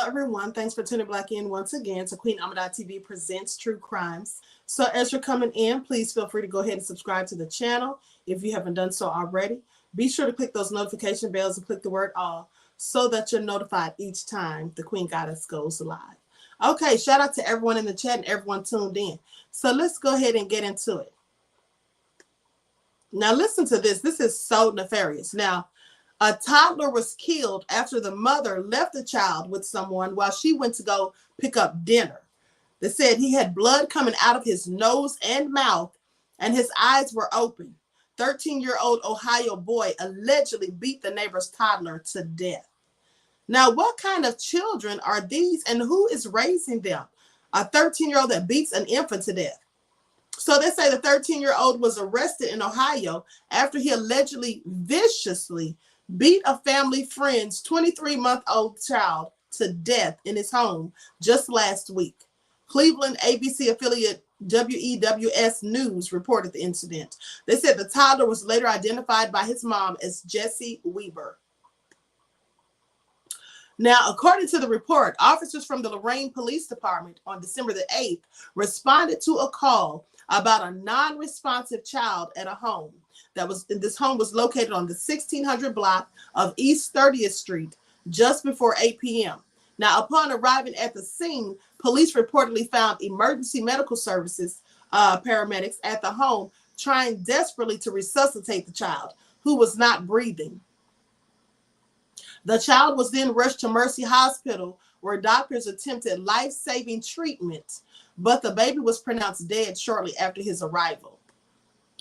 everyone. Thanks for tuning back in once again to Queen Ahmadiyyah TV presents True Crimes. So as you're coming in, please feel free to go ahead and subscribe to the channel if you haven't done so already. Be sure to click those notification bells and click the word all so that you're notified each time the Queen Goddess goes live. Okay, shout out to everyone in the chat and everyone tuned in. So let's go ahead and get into it. Now listen to this. This is so nefarious. Now, a toddler was killed after the mother left the child with someone while she went to go pick up dinner. They said he had blood coming out of his nose and mouth, and his eyes were open. 13-year-old Ohio boy allegedly beat the neighbor's toddler to death. Now, what kind of children are these, and who is raising them? A 13-year-old that beats an infant to death. So they say the 13-year-old was arrested in Ohio after he allegedly viciously beat a family friend's 23-month-old child to death in his home just last week. Cleveland ABC affiliate WEWS News reported the incident. They said the toddler was later identified by his mom as Jesse Weber. Now, according to the report, officers from the Lorain Police Department on December the 8th responded to a call about a non-responsive child at a home. This home was located on the 1600 block of East 30th Street just before 8 p.m. Now, upon arriving at the scene, police reportedly found emergency medical services paramedics at the home trying desperately to resuscitate the child, who was not breathing. The child was then rushed to Mercy Hospital, where doctors attempted life-saving treatment, but the baby was pronounced dead shortly after his arrival.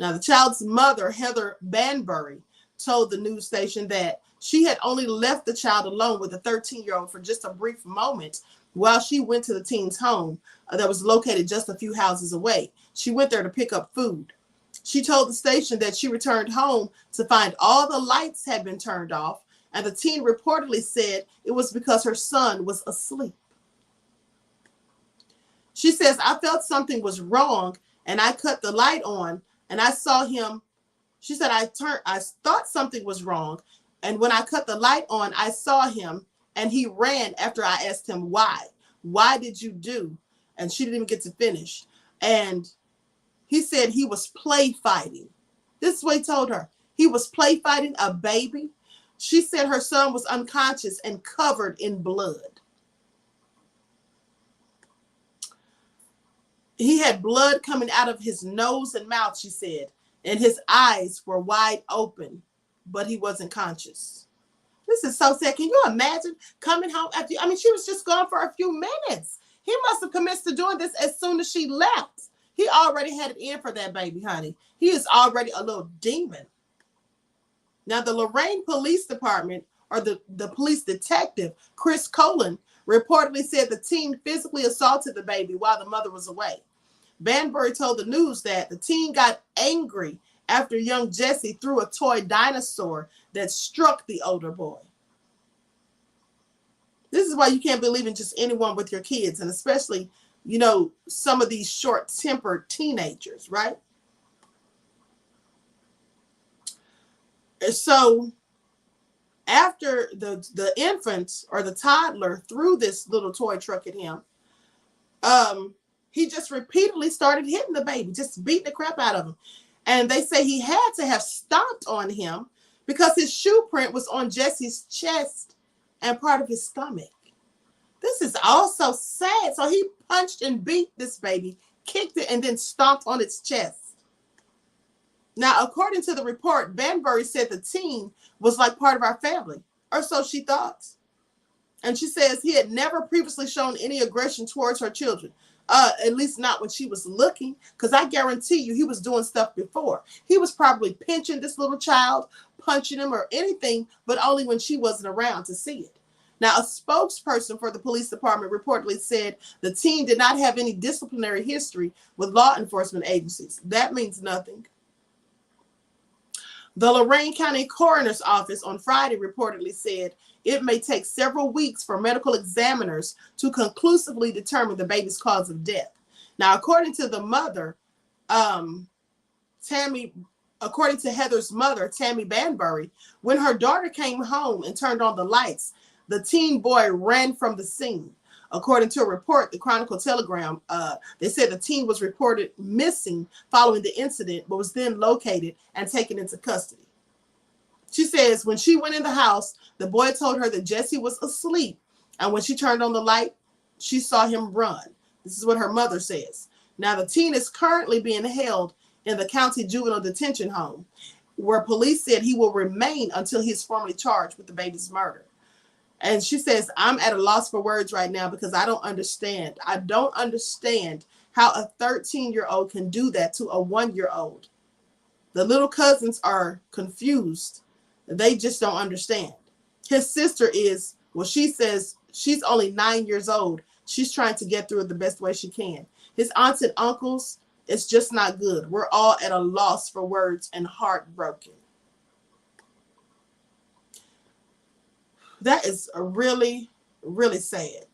Now, the child's mother, Heather Banbury, told the news station that she had only left the child alone with the 13-year-old for just a brief moment while she went to the teen's home that was located just a few houses away. She went there to pick up food. She told the station that she returned home to find all the lights had been turned off, and the teen reportedly said it was because her son was asleep. She says, I felt something was wrong, and I cut the light on, and I saw him. She said, I thought something was wrong, and when I cut the light on, I saw him, and he ran after I asked him why. Why did you do? And she didn't even get to finish. And he said he was play fighting. This is what he told her. He was play fighting a baby. She said her son was unconscious and covered in blood. He had blood coming out of his nose and mouth, she said, and his eyes were wide open, but he wasn't conscious. This is so sad. Can you imagine coming home after, she was just gone for a few minutes. He must have commenced to doing this as soon as she left. He already had it in for that baby, honey. He is already a little demon. Now, the Lorain Police Department, or the police detective, Chris Colin, reportedly said the teen physically assaulted the baby while the mother was away. Banbury told the news that the teen got angry after young Jesse threw a toy dinosaur that struck the older boy. This is why you can't believe in just anyone with your kids, and especially, some of these short-tempered teenagers, right? So after the infant or the toddler threw this little toy truck at him, he just repeatedly started hitting the baby, just beating the crap out of him. And they say he had to have stomped on him because his shoe print was on Jesse's chest and part of his stomach. This is also sad. So he punched and beat this baby, kicked it, and then stomped on its chest. Now, according to the report, Banbury said the teen was like part of our family, or so she thought. And she says he had never previously shown any aggression towards her children, at least not when she was looking, because I guarantee you he was doing stuff before. He was probably pinching this little child, punching him or anything, but only when she wasn't around to see it. Now, a spokesperson for the police department reportedly said the teen did not have any disciplinary history with law enforcement agencies. That means nothing. The Lorain County Coroner's Office on Friday reportedly said it may take several weeks for medical examiners to conclusively determine the baby's cause of death. Now, according to the mother, according to Heather's mother, Tammy Banbury, when her daughter came home and turned on the lights, the teen boy ran from the scene. According to a report, the Chronicle Telegram, they said the teen was reported missing following the incident, but was then located and taken into custody. She says when she went in the house, the boy told her that Jesse was asleep, and when she turned on the light, she saw him run. This is what her mother says. Now, the teen is currently being held in the county juvenile detention home, where police said he will remain until he's formally charged with the baby's murder. And she says, I'm at a loss for words right now because I don't understand. I don't understand how a 13-year-old can do that to a 1-year-old. The little cousins are confused. They just don't understand. His sister is, well, she says she's only 9 years old. She's trying to get through it the best way she can. His aunts and uncles, it's just not good. We're all at a loss for words and heartbroken. That is really, really sad.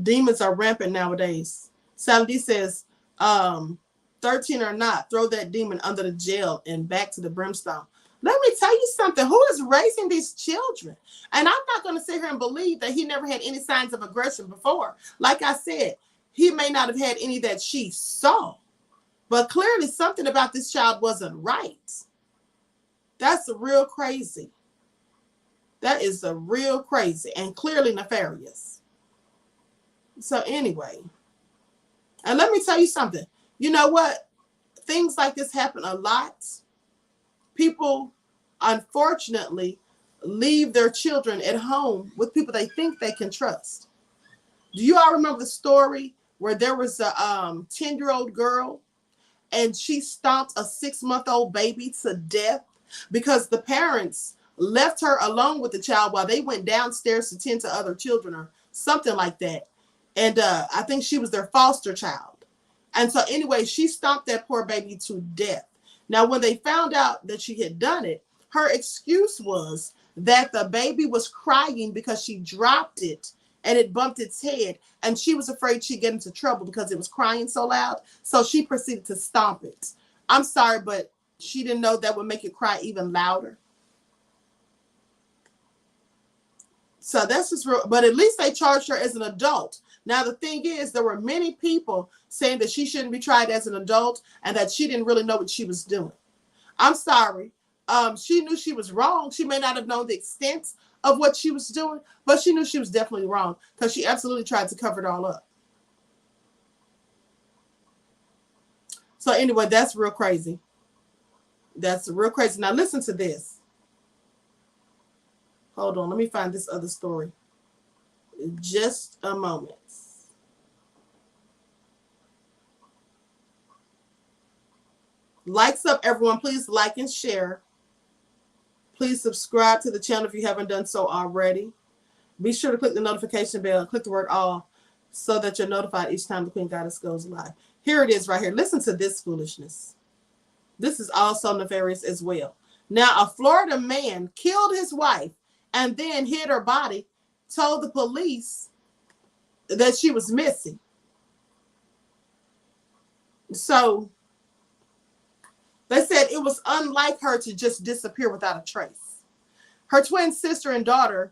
Demons are rampant nowadays. Saladin says, 13 or not, throw that demon under the jail and back to the brimstone. Let me tell you something. Who is raising these children? And I'm not going to sit here and believe that he never had any signs of aggression before. Like I said, he may not have had any that she saw, but clearly something about this child wasn't right. That's real crazy. That is a real crazy and clearly nefarious. So anyway, and let me tell you something. You know what? Things like this happen a lot. People, unfortunately, leave their children at home with people they think they can trust. Do you all remember the story where there was a 10-year-old girl and she stomped a 6-month-old baby to death because the parents left her alone with the child while they went downstairs to tend to other children or something like that. And I think she was their foster child. And so anyway, she stomped that poor baby to death. Now, when they found out that she had done it, her excuse was that the baby was crying because she dropped it and it bumped its head. And she was afraid she'd get into trouble because it was crying so loud. So she proceeded to stomp it. I'm sorry, but she didn't know that would make it cry even louder. So that's just real. But at least they charged her as an adult. Now, the thing is, there were many people saying that she shouldn't be tried as an adult and that she didn't really know what she was doing. I'm sorry. She knew she was wrong. She may not have known the extent of what she was doing, but she knew she was definitely wrong because she absolutely tried to cover it all up. So anyway, that's real crazy. That's real crazy. Now, listen to this. Hold on. Let me find this other story. Just a moment. Likes up, everyone. Please like and share. Please subscribe to the channel if you haven't done so already. Be sure to click the notification bell and click the word all so that you're notified each time the Queen Goddess goes live. Here it is right here. Listen to this foolishness. This is also nefarious as well. Now, a Florida man killed his wife and then hid her body, told the police that she was missing. So they said it was unlike her to just disappear without a trace. Her twin sister and daughter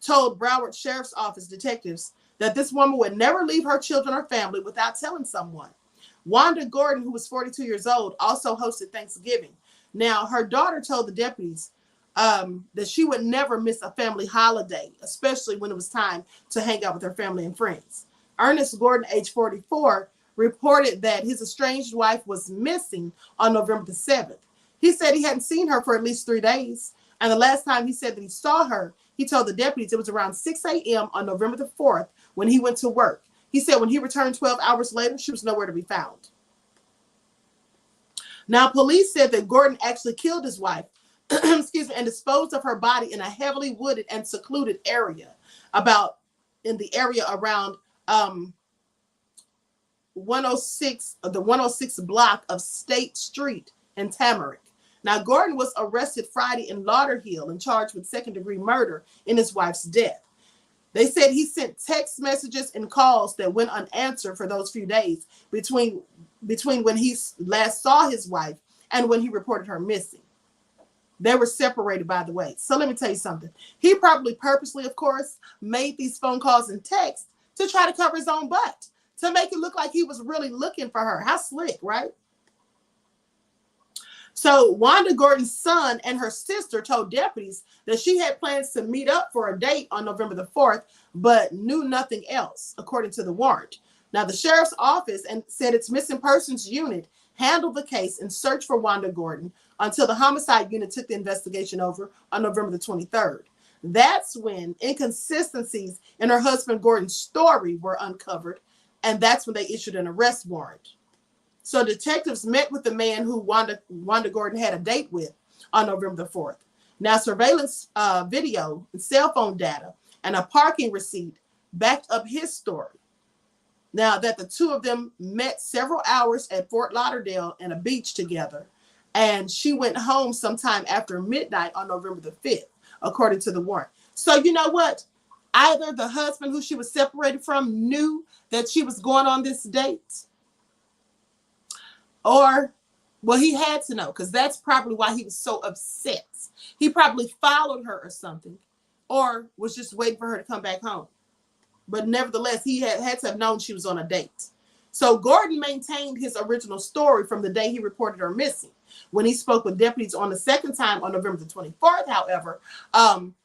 told Broward Sheriff's Office detectives that this woman would never leave her children or family without telling someone. Wanda Gordon, who was 42 years old, also hosted Thanksgiving. Now, her daughter told the deputies that she would never miss a family holiday, especially when it was time to hang out with her family and friends. Ernest Gordon, age 44, reported that his estranged wife was missing on November the 7th. He said he hadn't seen her for at least 3 days. And the last time he said that he saw her, he told the deputies it was around 6 a.m. on November the 4th when he went to work. He said when he returned 12 hours later, she was nowhere to be found. Now, police said that Gordon actually killed his wife, excuse me, and disposed of her body in a heavily wooded and secluded area, in the area around 106, the 106 block of State Street in Tamarack. Now, Gordon was arrested Friday in Lauderhill and charged with second-degree murder in his wife's death. They said he sent text messages and calls that went unanswered for those few days between when he last saw his wife and when he reported her missing. They were separated, by the way. So let me tell you something. He probably purposely, of course, made these phone calls and texts to try to cover his own butt, to make it look like he was really looking for her. How slick, right? So Wanda Gordon's son and her sister told deputies that she had plans to meet up for a date on November the 4th, but knew nothing else, according to the warrant. Now, the sheriff's office said its missing persons unit handled the case and searched for Wanda Gordon until the homicide unit took the investigation over on November the 23rd. That's when inconsistencies in her husband Gordon's story were uncovered, and that's when they issued an arrest warrant. So detectives met with the man who Wanda Gordon had a date with on November the 4th. Now, surveillance video, cell phone data, and a parking receipt backed up his story. Now, that the two of them met several hours at Fort Lauderdale and a beach together, and she went home sometime after midnight on November the 5th, according to the warrant. So you know what? Either the husband who she was separated from knew that she was going on this date, or, well, he had to know, because that's probably why he was so upset. He probably followed her or something, or was just waiting for her to come back home. But nevertheless, he had to have known she was on a date. So Gordon maintained his original story from the day he reported her missing. When he spoke with deputies on the second time on November the 24th, however,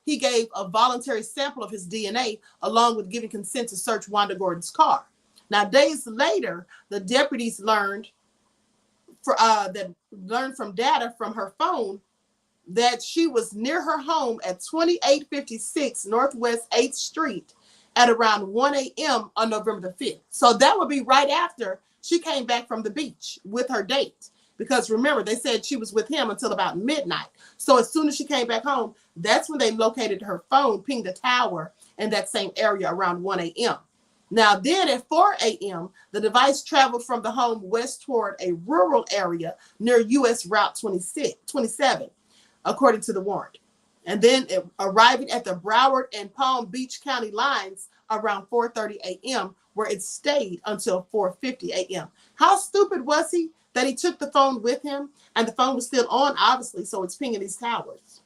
he gave a voluntary sample of his DNA along with giving consent to search Wanda Gordon's car. Now, days later, the deputies learned from data from her phone that she was near her home at 2856 Northwest 8th Street at around 1 a.m. on November the 5th. So that would be right after she came back from the beach with her date. Because remember, they said she was with him until about midnight. So as soon as she came back home, that's when they located her phone, pinged a tower in that same area around 1 a.m. Now then at 4 a.m., the device traveled from the home west toward a rural area near U.S. Route 27, according to the warrant. And then arriving at the Broward and Palm Beach County lines around 4:30 a.m., where it stayed until 4:50 a.m. How stupid was he that he took the phone with him, and the phone was still on, obviously, so it's pinging these towers.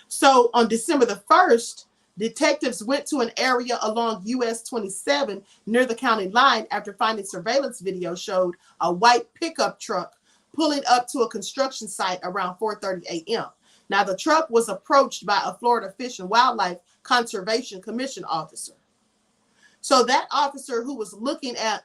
So on December the 1st, detectives went to an area along US 27 near the county line after finding surveillance video showed a white pickup truck pulling up to a construction site around 4:30 a.m. Now, the truck was approached by a Florida Fish and Wildlife Conservation Commission officer. So that officer who was working an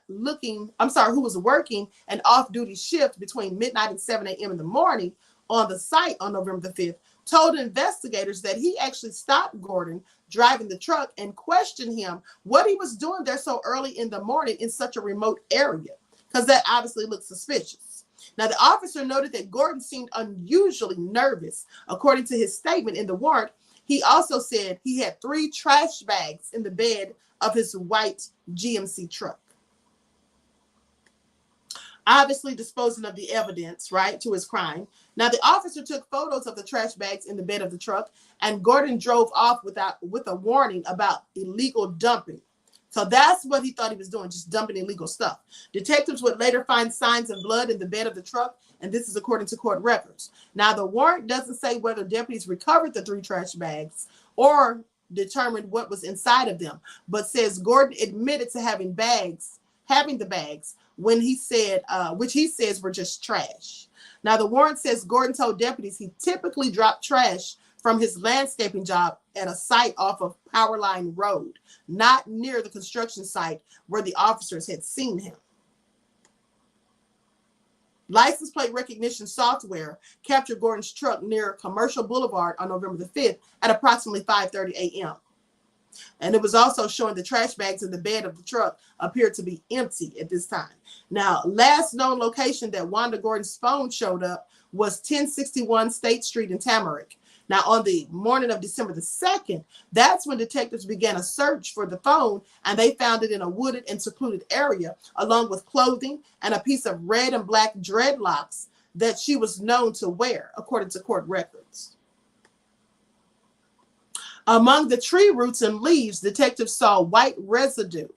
off-duty shift between midnight and 7 a.m. in the morning on the site on November the 5th told investigators that he actually stopped Gordon driving the truck and questioned him what he was doing there so early in the morning in such a remote area, because that obviously looked suspicious. Now, the officer noted that Gordon seemed unusually nervous. According to his statement in the warrant, he also said he had 3 trash bags in the bed of his white GMC truck. Obviously disposing of the evidence, right, to his crime. Now, the officer took photos of the trash bags in the bed of the truck, and Gordon drove off with a warning about illegal dumping. So that's what he thought he was doing, just dumping illegal stuff. Detectives would later find signs of blood in the bed of the truck, and this is according to court records. Now, the warrant doesn't say whether deputies recovered the 3 trash bags or determined what was inside of them, but says Gordon admitted to having the bags when he said, which he says were just trash. Now, the warrant says Gordon told deputies he typically dropped trash from his landscaping job at a site off of Powerline Road, not near the construction site where the officers had seen him. License plate recognition software captured Gordon's truck near Commercial Boulevard on November the 5th at approximately 5:30 a.m. And it was also showing the trash bags in the bed of the truck appeared to be empty at this time. Now, last known location that Wanda Gordon's phone showed up was 1061 State Street in Tamarack. Now, on the morning of December the 2nd, that's when detectives began a search for the phone, and they found it in a wooded and secluded area, along with clothing and a piece of red and black dreadlocks that she was known to wear, according to court records. Among the tree roots and leaves, detectives saw white residue.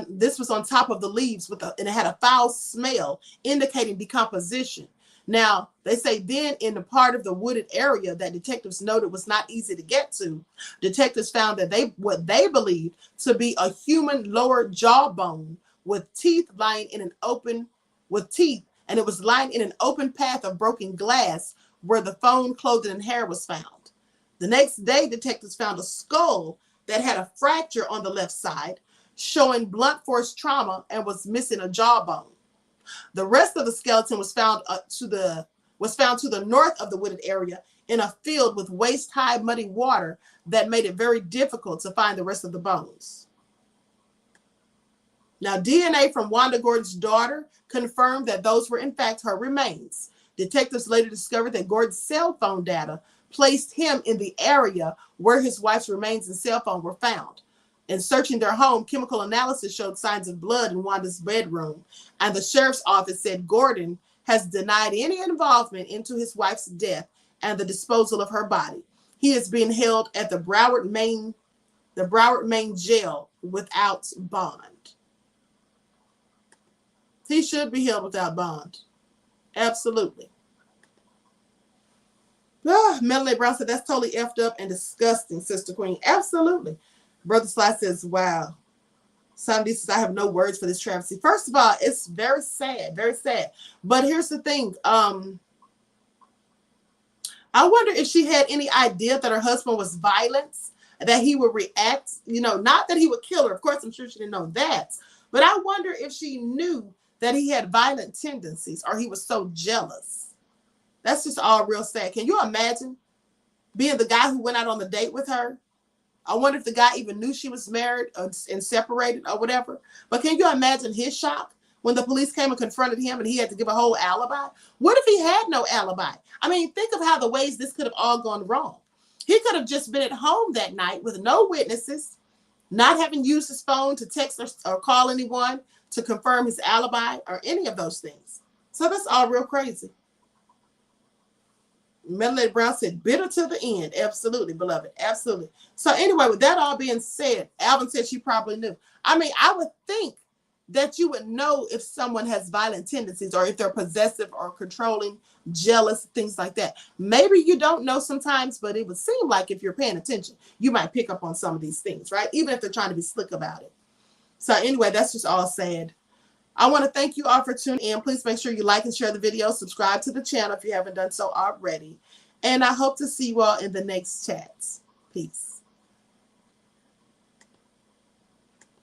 This was on top of the leaves and it had a foul smell indicating decomposition. Now, they say then in the part of the wooded area that detectives noted was not easy to get to, detectives found that what they believed to be a human lower jawbone with teeth lying in an open, and it was lying in an open path of broken glass where the phone, clothing, and hair was found. The next day, detectives found a skull that had a fracture on the left side, showing blunt force trauma, and was missing a jawbone. The rest of the skeleton was found to the north of the wooded area in a field with waist-high muddy water that made it very difficult to find the rest of the bones. Now, DNA from Wanda Gordon's daughter confirmed that those were in fact her remains. Detectives later discovered that Gordon's cell phone data placed him in the area where his wife's remains and cell phone were found. In searching their home, chemical analysis showed signs of blood in Wanda's bedroom, and the sheriff's office said Gordon has denied any involvement into his wife's death and the disposal of her body. He is being held at the Broward, Maine jail without bond. He should be held without bond. Absolutely. Melanie Brown said, that's totally effed up and disgusting, Sister Queen. Absolutely. Brother Sly says, wow. Somebody says, I have no words for this travesty. First of all, it's very sad, very sad. But here's the thing. I wonder if she had any idea that her husband was violent, that he would react, not that he would kill her. Of course, I'm sure she didn't know that. But I wonder if she knew that he had violent tendencies or he was so jealous. That's just all real sad. Can you imagine being the guy who went out on the date with her? I wonder if the guy even knew she was married and separated or whatever. But can you imagine his shock when the police came and confronted him and he had to give a whole alibi? What if he had no alibi? I mean, think of how the ways this could have all gone wrong. He could have just been at home that night with no witnesses, not having used his phone to text or call anyone to confirm his alibi or any of those things. So that's all real crazy. Melanie Brown said, bitter to the end. Absolutely, beloved. Absolutely. So anyway, with that all being said, Alvin said she probably knew. I mean, I would think that you would know if someone has violent tendencies or if they're possessive or controlling, jealous, things like that. Maybe you don't know sometimes, but it would seem like if you're paying attention, you might pick up on some of these things, right? Even if they're trying to be slick about it. So anyway, that's just all sad. I want to thank you all for tuning in. Please make sure you like and share the video. Subscribe to the channel if you haven't done so already. And I hope to see you all in the next chats. Peace.